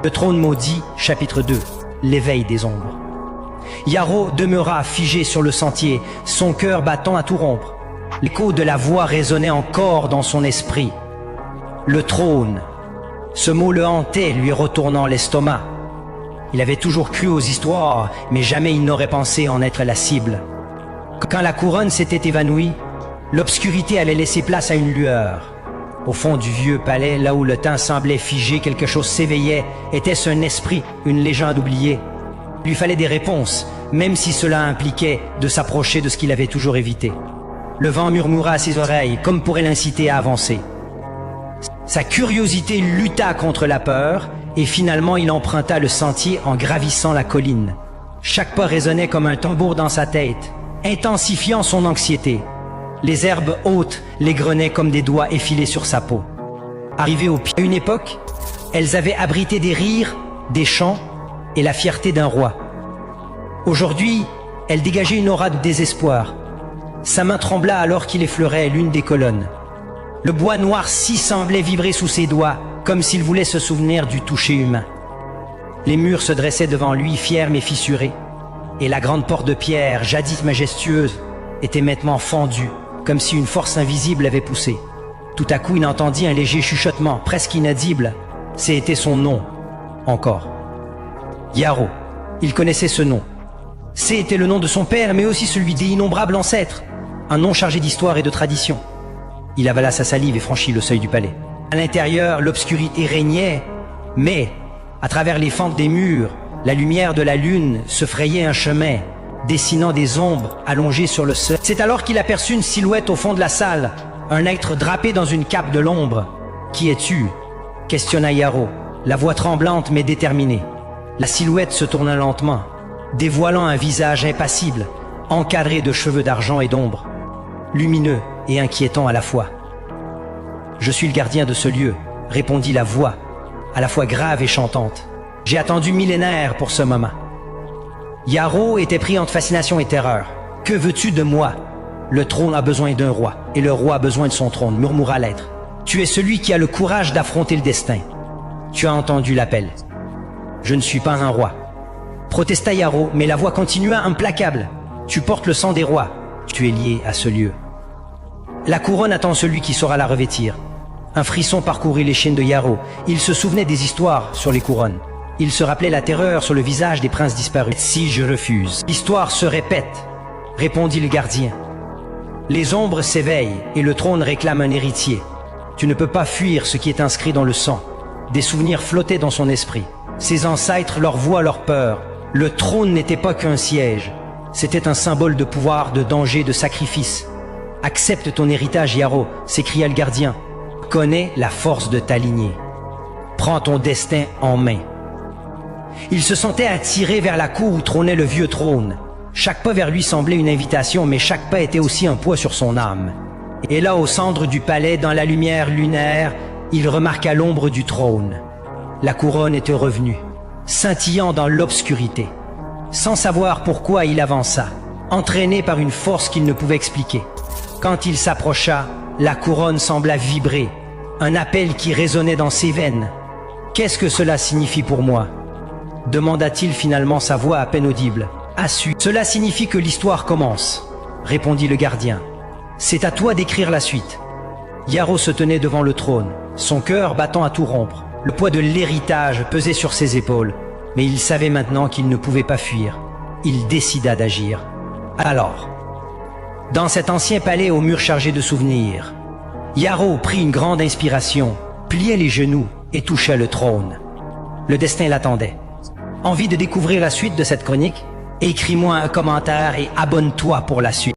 Le trône maudit, chapitre 2, l'éveil des ombres. Yaro demeura figé sur le sentier, son cœur battant à tout rompre. L'écho de la voix résonnait encore dans son esprit. Le trône. Ce mot le hantait, lui retournant l'estomac. Il avait toujours cru aux histoires, mais jamais il n'aurait pensé en être la cible. Quand la couronne s'était évanouie, l'obscurité allait laisser place à une lueur. Au fond du vieux palais, là où le temps semblait figé, quelque chose s'éveillait. Était-ce un esprit, une légende oubliée? Il lui fallait des réponses, même si cela impliquait de s'approcher de ce qu'il avait toujours évité. Le vent murmura à ses oreilles, comme pour l'inciter à avancer. Sa curiosité lutta contre la peur, et finalement il emprunta le sentier en gravissant la colline. Chaque pas résonnait comme un tambour dans sa tête, intensifiant son anxiété. Les herbes hautes l'égrenaient comme des doigts effilés sur sa peau. Arrivées au pied, à une époque, elles avaient abrité des rires, des chants et la fierté d'un roi. Aujourd'hui, elles dégageaient une aura de désespoir. Sa main trembla alors qu'il effleurait l'une des colonnes. Le bois noirci semblait vibrer sous ses doigts, comme s'il voulait se souvenir du toucher humain. Les murs se dressaient devant lui, fiers mais fissurés, et la grande porte de pierre, jadis majestueuse, était maintenant fendue, comme si une force invisible avait poussé. Tout à coup, il entendit un léger chuchotement, presque inaudible. C'était son nom, encore. Yaro. Il connaissait ce nom. C'était le nom de son père, mais aussi celui des innombrables ancêtres. Un nom chargé d'histoire et de tradition. Il avala sa salive et franchit le seuil du palais. À l'intérieur, l'obscurité régnait, mais, à travers les fentes des murs, la lumière de la lune se frayait un chemin, dessinant des ombres allongées sur le sol. C'est alors qu'il aperçut une silhouette au fond de la salle, un être drapé dans une cape de l'ombre. « Qui es-tu » questionna Yaro, la voix tremblante mais déterminée. La silhouette se tourna lentement, dévoilant un visage impassible, encadré de cheveux d'argent et d'ombre, lumineux et inquiétant à la fois. « Je suis le gardien de ce lieu » répondit la voix, à la fois grave et chantante. « J'ai attendu millénaires pour ce moment. » Yaro était pris entre fascination et terreur. « Que veux-tu de moi ?»« Le trône a besoin d'un roi, et le roi a besoin de son trône, » murmura l'être. « Tu es celui qui a le courage d'affronter le destin. Tu as entendu l'appel. Je ne suis pas un roi. » Protesta Yaro, mais la voix continua implacable. « Tu portes le sang des rois. Tu es lié à ce lieu. La couronne attend celui qui saura la revêtir. » Un frisson parcourut les chaînes de Yaro. Il se souvenait des histoires sur les couronnes. Il se rappelait la terreur sur le visage des princes disparus. « Si je refuse, l'histoire se répète, » répondit le gardien. « Les ombres s'éveillent et le trône réclame un héritier. Tu ne peux pas fuir ce qui est inscrit dans le sang. » Des souvenirs flottaient dans son esprit. Ses ancêtres, leur voix, leur peur. Le trône n'était pas qu'un siège. C'était un symbole de pouvoir, de danger, de sacrifice. « Accepte ton héritage, Yaro » s'écria le gardien. « Connais la force de ta lignée. Prends ton destin en main. » Il se sentait attiré vers la cour où trônait le vieux trône. Chaque pas vers lui semblait une invitation, mais chaque pas était aussi un poids sur son âme. Et là, au centre du palais, dans la lumière lunaire, il remarqua l'ombre du trône. La couronne était revenue, scintillant dans l'obscurité. Sans savoir pourquoi, il avança, entraîné par une force qu'il ne pouvait expliquer. Quand il s'approcha, la couronne sembla vibrer, un appel qui résonnait dans ses veines. « Qu'est-ce que cela signifie pour moi ?» demanda-t-il finalement, sa voix à peine audible. « Assu. Cela signifie que l'histoire commence, » répondit le gardien. « C'est à toi d'écrire la suite. » Yaro se tenait devant le trône, son cœur battant à tout rompre. Le poids de l'héritage pesait sur ses épaules, mais il savait maintenant qu'il ne pouvait pas fuir. Il décida d'agir. Alors, dans cet ancien palais aux murs chargés de souvenirs, Yaro prit une grande inspiration, plia les genoux et toucha le trône. Le destin l'attendait. Envie de découvrir la suite de cette chronique? Écris-moi un commentaire et abonne-toi pour la suite.